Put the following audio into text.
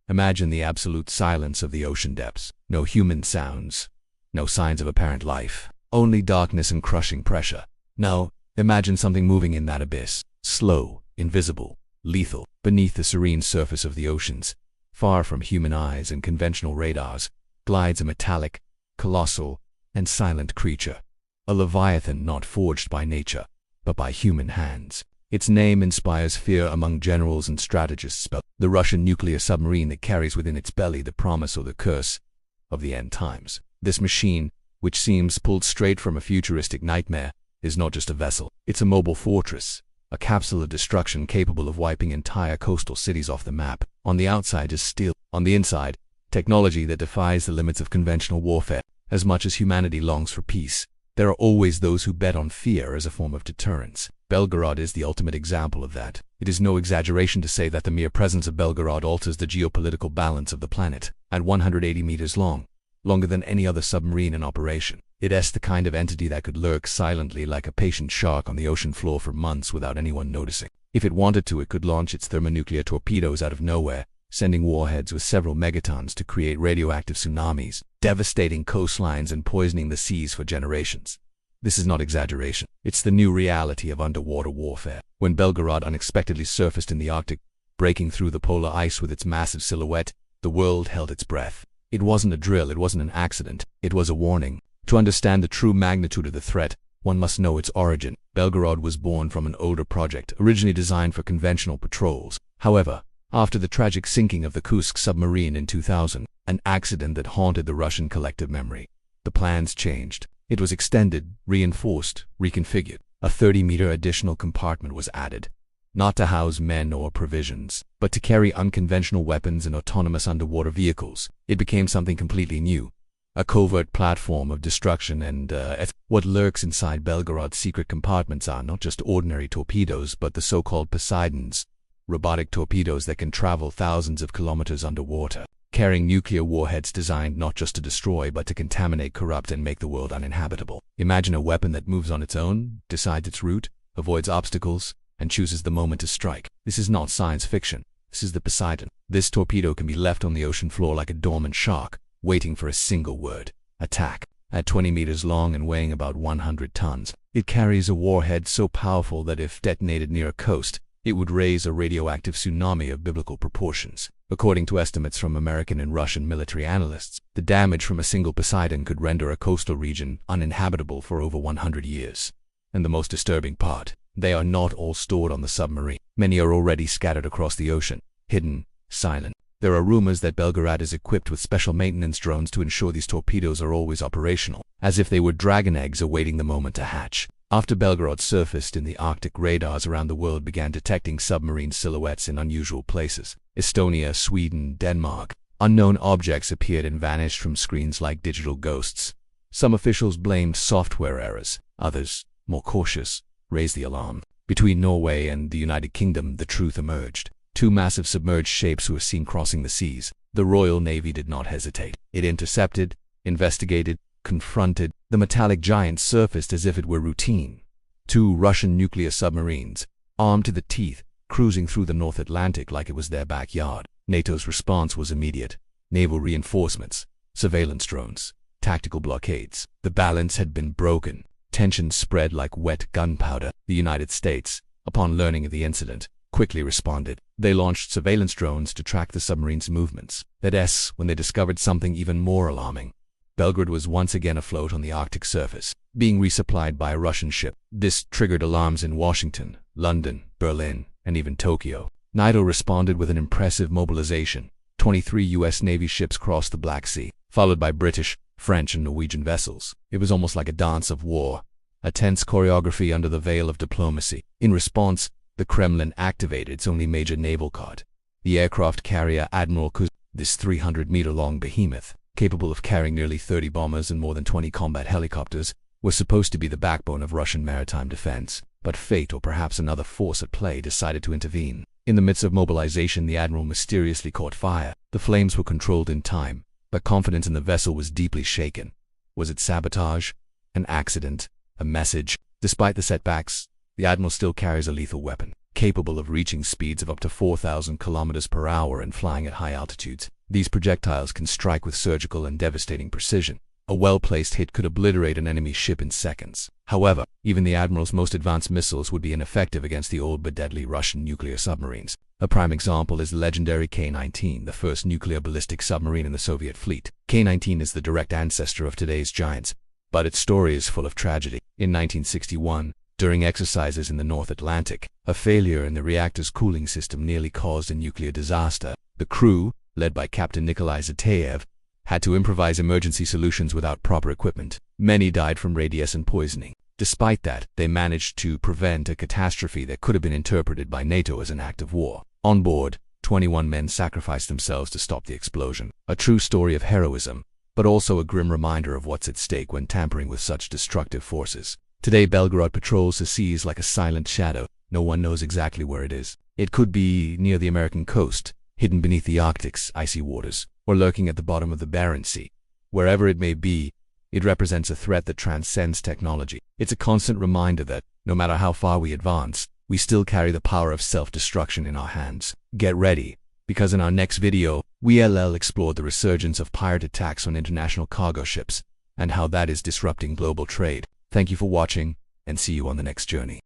Imagine the absolute silence of the ocean depths. No human sounds. No signs of apparent life. Only darkness and crushing pressure. Now, imagine something moving in that abyss. Slow, invisible, lethal. Beneath the serene surface of the oceans, far from human eyes and conventional radars, glides a metallic, colossal, and silent creature. A leviathan not forged by nature, but by human hands. Its name inspires fear among generals and strategists. The Russian nuclear submarine that carries within its belly the promise or the curse of the end times. This machine, which seems pulled straight from a futuristic nightmare, is not just a vessel. It's a mobile fortress, a capsule of destruction capable of wiping entire coastal cities off the map. On the outside is steel. On the inside, technology that defies the limits of conventional warfare. As much as humanity longs for peace, there are always those who bet on fear as a form of deterrence. Belgorod is the ultimate example of that. It is no exaggeration to say that the mere presence of Belgorod alters the geopolitical balance of the planet. At 180 meters long, longer than any other submarine in operation, it is the kind of entity that could lurk silently like a patient shark on the ocean floor for months without anyone noticing. If it wanted to, it could launch its thermonuclear torpedoes out of nowhere, sending warheads with several megatons to create radioactive tsunamis, devastating coastlines and poisoning the seas for generations. This is not exaggeration. It's the new reality of underwater warfare. When Belgorod unexpectedly surfaced in the Arctic, breaking through the polar ice with its massive silhouette, the world held its breath. It wasn't a drill, it wasn't an accident, it was a warning. To understand the true magnitude of the threat, one must know its origin. Belgorod was born from an older project, originally designed for conventional patrols. However, after the tragic sinking of the Kursk submarine in 2000, an accident that haunted the Russian collective memory, the plans changed. It was extended, reinforced, reconfigured. A 30-meter additional compartment was added, not to house men or provisions, but to carry unconventional weapons and autonomous underwater vehicles. It became something completely new, a covert platform of destruction. And what lurks inside Belgorod's secret compartments are not just ordinary torpedoes, but the so-called Poseidons, robotic torpedoes that can travel thousands of kilometers underwater, carrying nuclear warheads designed not just to destroy but to contaminate, corrupt, and make the world uninhabitable. Imagine a weapon that moves on its own, decides its route, avoids obstacles, and chooses the moment to strike. This is not science fiction. This is the Poseidon. This torpedo can be left on the ocean floor like a dormant shark, waiting for a single word: attack. At 20 meters long and weighing about 100 tons, it carries a warhead so powerful that if detonated near a coast, it would raise a radioactive tsunami of biblical proportions. According to estimates from American and Russian military analysts, the damage from a single Poseidon could render a coastal region uninhabitable for over 100 years. And the most disturbing part, they are not all stored on the submarine. Many are already scattered across the ocean, hidden, silent. There are rumors that Belgorod is equipped with special maintenance drones to ensure these torpedoes are always operational, as if they were dragon eggs awaiting the moment to hatch. After Belgorod surfaced in the Arctic, radars around the world began detecting submarine silhouettes in unusual places. Estonia, Sweden, Denmark. Unknown objects appeared and vanished from screens like digital ghosts. Some officials blamed software errors. Others, more cautious, raised the alarm. Between Norway and the United Kingdom, the truth emerged. Two massive submerged shapes were seen crossing the seas. The Royal Navy did not hesitate. It intercepted, investigated, confronted. The metallic giant surfaced as if it were routine. Two Russian nuclear submarines, armed to the teeth, cruising through the North Atlantic like it was their backyard. NATO's response was immediate. Naval reinforcements, surveillance drones, tactical blockades. The balance had been broken. Tensions spread like wet gunpowder. The United States, upon learning of the incident, quickly responded. They launched surveillance drones to track the submarine's movements. That is, when they discovered something even more alarming. Belgorod was once again afloat on the Arctic surface, being resupplied by a Russian ship. This triggered alarms in Washington, London, Berlin, and even Tokyo. NATO responded with an impressive mobilization. 23 U.S. Navy ships crossed the Black Sea, followed by British, French, and Norwegian vessels. It was almost like a dance of war, a tense choreography under the veil of diplomacy. In response, the Kremlin activated its only major naval card, the aircraft carrier Admiral Kuz. This 300-meter-long behemoth, capable of carrying nearly 30 bombers and more than 20 combat helicopters, was supposed to be the backbone of Russian maritime defense. But fate, or perhaps another force at play, decided to intervene. In the midst of mobilization, the admiral mysteriously caught fire. The flames were controlled in time, but confidence in the vessel was deeply shaken. Was it sabotage? An accident? A message? Despite the setbacks, the admiral still carries a lethal weapon. capable of reaching speeds of up to 4,000 kilometers per hour and flying at high altitudes. These projectiles can strike with surgical and devastating precision. A well-placed hit could obliterate an enemy ship in seconds. However, even the Admiral's most advanced missiles would be ineffective against the old but deadly Russian nuclear submarines. A prime example is the legendary K-19, the first nuclear ballistic submarine in the Soviet fleet. K-19 is the direct ancestor of today's giants, but its story is full of tragedy. In 1961, during exercises in the North Atlantic, a failure in the reactor's cooling system nearly caused a nuclear disaster. The crew, led by Captain Nikolai Zateyev, had to improvise emergency solutions without proper equipment. Many died from radiation poisoning. Despite that, they managed to prevent a catastrophe that could have been interpreted by NATO as an act of war. On board, 21 men sacrificed themselves to stop the explosion. A true story of heroism, but also a grim reminder of what's at stake when tampering with such destructive forces. Today, Belgorod patrols the seas like a silent shadow. No one knows exactly where it is. It could be near the American coast, hidden beneath the Arctic's icy waters, or lurking at the bottom of the Barents Sea. Wherever it may be, it represents a threat that transcends technology. It's a constant reminder that, no matter how far we advance, we still carry the power of self-destruction in our hands. Get ready, because in our next video, we'll explore the resurgence of pirate attacks on international cargo ships, and how that is disrupting global trade. Thank you for watching, and see you on the next journey.